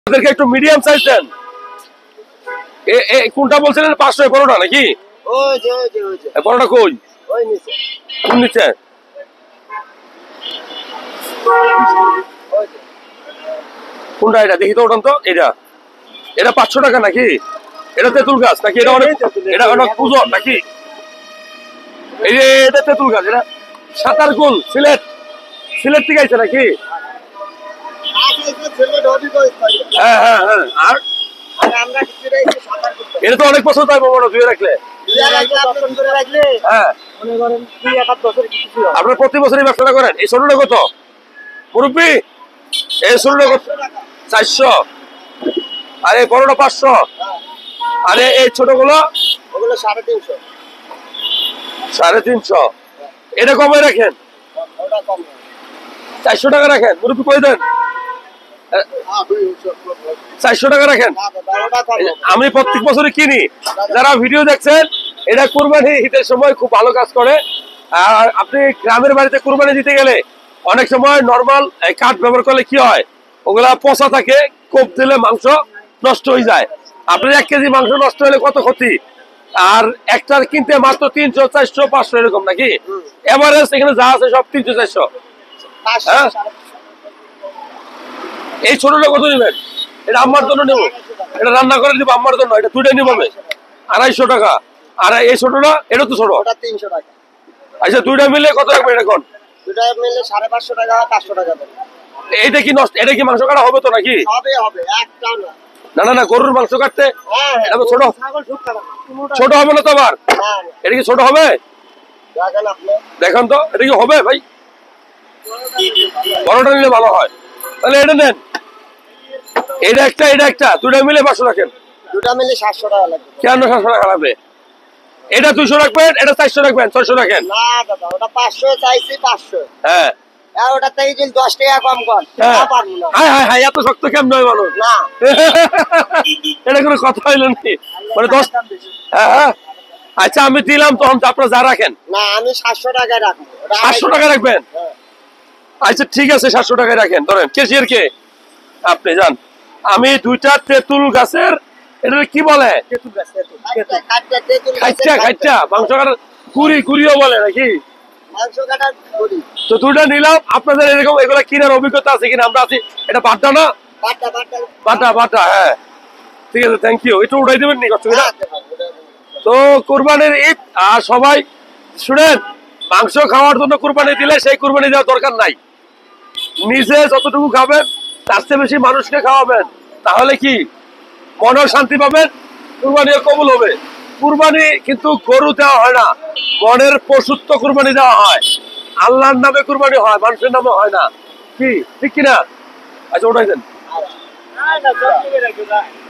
একটু medium size দেন। কোনটা বলছিলেন 500 বড়টা নাকি? ওই যে বড়টা কই? ওই নিচে। কোন নিচে? কোনটা এটা দেখি তো, ওঠান তো। এটা 500 টাকা নাকি? এটা তেঁতুল গাছ নাকি? এটা অনেক পুজো নাকি? এই যে এটা তেঁতুল গাছ, এটা সাতারকুল সিলেট থেকে আইছে নাকি? হ্যাঁ হ্যাঁ হ্যাঁ। আর এটা তো অনেক বছর তাই বড় ধুয়ে রাখলে। হ্যাঁ, আপনার প্রতি বছরই ব্যবসাটা করেন। এই ছোটটা কত মুরব্বী? এই ছোটটা কত? 400। আর এই বড়টা 500। আরে এই ছোটগুলো? ওগুলো 350। 350। এটা কমে রাখেন, 400 টাকা রাখেন। মুরব্বী কই দেন? 400 টাকা রাখেন। আমি প্রত্যেক বছরই কিনি। যারা ভিডিও দেখছেন, এটা কুরবানি ঈদের সময় খুব ভালো কাজ করে। আর আপনি গ্রামের বাড়িতে কুরবানি দিতে গেলে অনেক সময় নর্মাল কাঠ ব্যবহার করলে কি হয়, ওগুলা পচা থাকে, কোপ দিলে মাংস নষ্ট হয়ে যায়। আপনার 1 কেজি মাংস নষ্ট হলে কত ক্ষতি। আর একটার কিনতে মাত্র 300, 400, 500 এরকম নাকি? এভারেজ এখানে যা আছে সব 300, 400। হ্যাঁ, এই ছোটটা কত নেবেন? এটা আমার জন্য নেবো, এটা রান্না করে দিব আমার জন্য। এটা দুইটা নিব আমি 250 টাকা। আর এই ছোটটা, এটা তো ছোট। 300 টাকা। আচ্ছা, দুইটা মিলে কত রাখবেন এটা কোন? দুইটা মিলে 550 টাকা, 500 টাকা দেন। এইটা কি নষ্ট? এটা কি মাংস কাটা হবে তো নাকি? হবে একটাও না। না, গরুর মাংস কাটতে এটা তো ছোট ছোট হবে না তো আবার? এটা কি ছোট হবে? দেখেন তো, এটা কি হবে ভাই? বড়টা নিলে ভালো হয়। তাহলে এটা নেন। এটা একটা দুটা মিলে 500 রাখেন। দুটা মিলে 700 টাকা লাগবে। কেন 700 টাকা লাগবে? এটা 200 রাখবেন, এটা 400 রাখবেন, 600 রাখেন। না দাদা, ওটা 500 চাইছি, 500। হ্যাঁ, আর ওটা থেকে যদি 10 টাকা কম কর, তা পারবো না। হাই এত শক্ত কেমন নয় মানুষ না। এটা কোনো কথা হইল নাকি? মানে 10। হ্যাঁ, আচ্ছা আমি দিলাম, তখন আপনারা যা রাখেন। না, আমি 700 টাকায় রাখবো। 700 টাকা রাখবেন? আচ্ছা ঠিক আছে, 700 টাকায় রাখেন। ধরেন কেজিয়ার কে আপনি যান। আমি দুইটা তেঁতুল গাছের, এটা কি বলে? তেঁতুল গাছ, খাইটা মাংস কাটার কুড়িও বলে নাকি? মাংস কাটার করি। তো দুইটা নিলাম। আপনাদের এরকম এগুলা কিনার অভিজ্ঞতা আছে কিনা? আমরা আছি। এটা বাটা না? বাটা। হ্যাঁ ঠিক আছে, থ্যাংক ইউ। একটু উঠাই দেবেন নি কষ্ট করে? তো কুরবানির ঈদ, আর সবাই শুনেন, মাংস খাওয়ার জন্য কুরবানি দিলে সেই কুরবানি দেওয়ার দরকার নাই। নিজে যতটুকু খাবেন তার চেয়ে বেশি মানুষকে খাওয়াবেন, তাহলে কি মনেও শান্তি পাবেন, কুরবানিও কবুল হবে। কুরবানি কিন্তু গরু দেওয়া হয় না, মনের পশুত্ব কুরবানি দেওয়া হয়। আল্লাহর নামে কুরবানি হয়, মানুষের নামে হয় না। কি ঠিক কিনা? আচ্ছা ওটাই দেন।